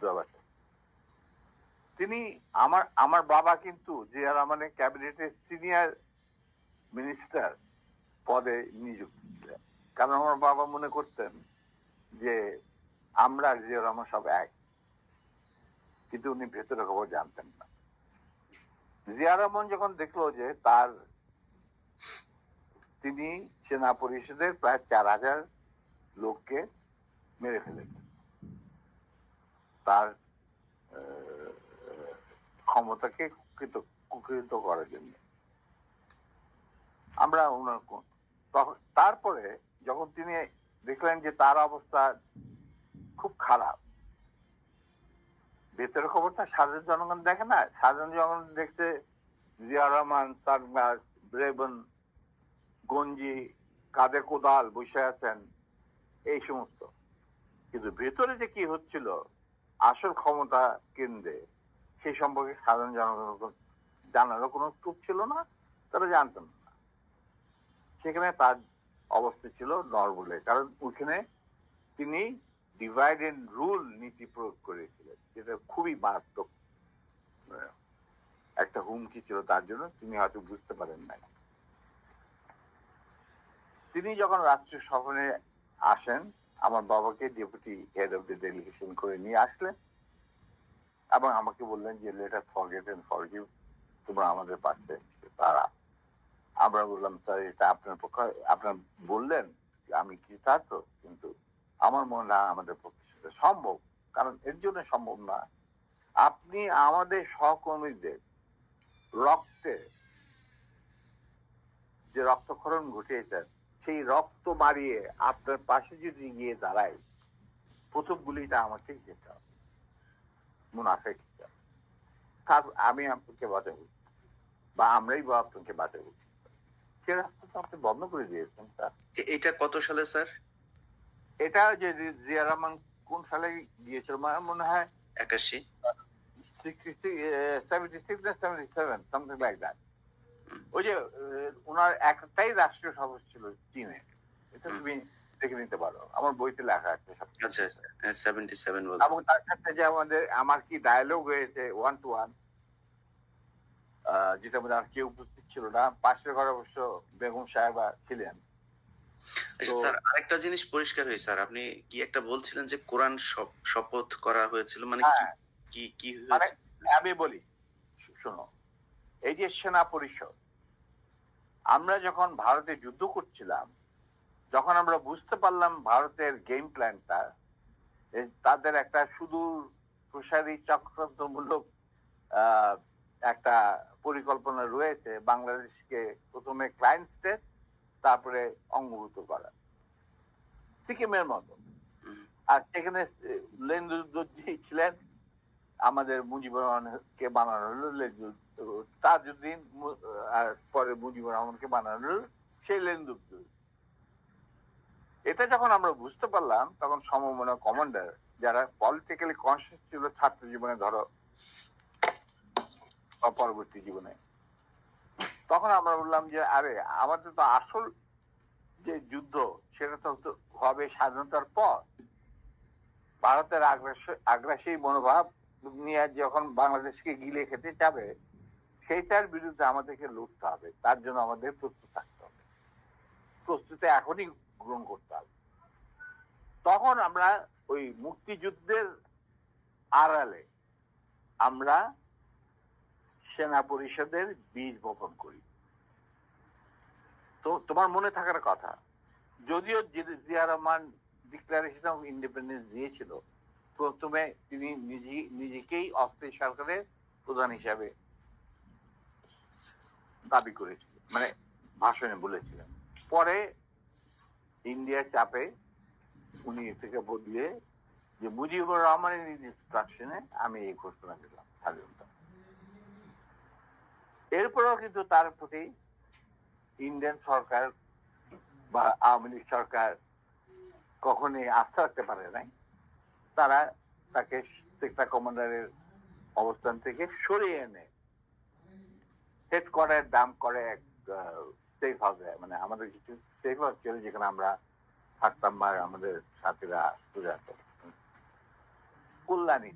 হায়দ্রাবাদে। তিনি আমার বাবা কিন্তু জিয়া রহমানের ক্যাবিনেটের সিনিয়র মিনিস্টার পদে নিযুক্ত ছিলেন, কারণ আমার বাবা মনে করতেন যে আমরা জিয়া রহমান সব এক, কিন্তু উনি ভেতরে খবর জানতেন না। জিয়া রহমান যখন দেখলো যে তিনি সেনা পরিষদের প্রায় 4,000 লোককে মেরে ফেলেছেন তার ক্ষমতাকে কুক্ষিগত করার জন্য, আমরা তারপরে যখন তিনি দেখলেন যে তার অবস্থা খুব খারাপ, ভেতরের খবরটা সাধারণ জনগণ দেখে না, সাধারণ জনগণ দেখতে জিয়া রহমান তার রেবন গঞ্জি কাঁধে কোদাল বসে আছেন এই সমস্ত, কিন্তু ভেতরে যে কি হচ্ছিল আসল ক্ষমতা কেন্দ্রে সেই সম্পর্কে সাধারণ জনগণ জানারও কোনো স্কোপ ছিল না, তারা জানতেন না। সেখানে তার অবস্থা ছিল নরবলে, কারণ ওইখানে তিনি ডিভাইড এন্ড রুল নীতি প্রয়োগ করেছিলেন, যেটা খুবই মারাত্মক একটা হুমকি ছিল তার জন্য, তিনি হয়তো বুঝতে পারেন নাই। তিনি যখন রাষ্ট্রীয় সফরে আসেন, আমার বাবাকে deputy head of the delegation করে নিয়ে আসলেন এবং আমাকে বললেন যে let us forget and forgive, তোমরা আমাদের পাশে তারা। আমরা বললাম স্যার এটা আপনার পক্ষে, আপনার বললেন আমি কি কৃতার্থ, কিন্তু আমার মনে হয় আমাদের পক্ষে সেটা সম্ভব, কারণ এর জন্য সম্ভব না, আপনি আমাদের সহকর্মীদের রক্তে যে রক্তক্ষরণ ঘটিয়েছেন সেই রক্ত মারিয়ে আপনার পাশে যদি গিয়ে দাঁড়ায়, প্রথম গুলিটা আমাকেই যেতে হবে, মুনাফেক হিসাবে। তার আমি আপনাকে বাঁচাবো বা আমরাই বা আপনাকে বাঁচাবো, সে রাস্তা তো আপনি বন্ধ করে দিয়েছেন স্যার। এটা কত সালে স্যার? এটা যে জিয়া রহমান কোন সালে গিয়েছিল মনে হয় 81, 76 না 77, সামথিং লাইক দ্যাট। ওই যে ওনার একটাই রাষ্ট্রীয় সভা ছিল চীনে, এটা তুমি দেখে নিতে পারো, আমার বইতে লেখা আছে। আচ্ছা 77 এবং তার সাথে যে আমার কি ডায়ালগ হয়েছে 1 to 1, যেটা মধ্যে আর কেউ উপস্থিত ছিল না, পাশের ঘরে অবশ্য বেগম সাহেবা ছিলেন। আচ্ছা স্যার, আরেকটা জিনিস পরিষ্কার হয়েছে স্যার, আপনি কি একটা বলছিলেন যে কোরআন শপথ করা হয়েছিল, মানে কি মানে আমি বলি শোনো, এই যে সেনা পরিষদ, আমরা যখন ভারতে যুদ্ধ করছিলাম, যখন আমরা বুঝতে পারলাম ভারতের গেম প্ল্যানটা, তাদের একটা সুদূর প্রসারী চক্রান্তমূলক একটা পরিকল্পনা রয়েছে, বাংলাদেশকে প্রথমে ক্লায়েন্ট স্টেট তারপরে অঙ্গভূত করা, সিকিমের মতো। আর সেখানে লেনদুদ্দি ছিলেন, আমাদের মুজিবুর রহমানকে বানানো হলো তাজউদ্দিন, আর পরে মুজিবুর রহমানকে বানানো হলো সেই লেনদুদ্দি। এটা যখন আমরা বুঝতে পারলাম, তখন সমমনা কমান্ডার যারা পলিটিক্যালি কনসিয়াস ছিল ছাত্র জীবনে ধরো পরবর্তী জীবনে, তখন আমরা বললাম যে আরে আমাদের তো আসল যে যুদ্ধ সেটা তো হবে স্বাধীনতার পর, ভারতের আগ্রাসী মনোভাব নিয়ে যখন বাংলাদেশকে গিলে খেতে যাবে, সেইটার বিরুদ্ধে আমাদেরকে লড়তে হবে, তার জন্য আমাদের প্রস্তুত থাকতে হবে, প্রস্তুতি এখনই গ্রহণ করতে হবে। তখন আমরা ওই মুক্তিযুদ্ধের আড়ালে আমরা সেনা পরিষদের বীজ বপন করি। তো তোমার মনে থাকার কথা, যদিও Zia Rahman declaration of independence দিয়েছিল, প্রথমে তিনি নিজেকেই অস্থায়ী সরকারের প্রধান হিসাবে দাবি করেছিলেন, মানে ভাষণে বলেছিলেন। পরে ইন্ডিয়ার চাপে উনি থেকে বদলে যে মুজিবুর রহমানের ইনস্ট্রাকশনে আমি এই ঘোষণা দিলাম স্বাধীনতা। এরপরেও কিন্তু তার প্রতি ইন্ডিয়ান সরকার বা আওয়ামী লীগ সরকার কখনই আস্থা রাখতে পারে নাই, তারা তাকে সেক্টর কমান্ডারের অবস্থান থেকে সরিয়ে এনে হেডকোয়ার্টার দাম করে এক সেফ হাউসে, মানে আমাদের কিছু সেফ হাউস ছিল যেখানে আমরা থাকতাম বা আমাদের সাথীরা সুজাত কল্যাণী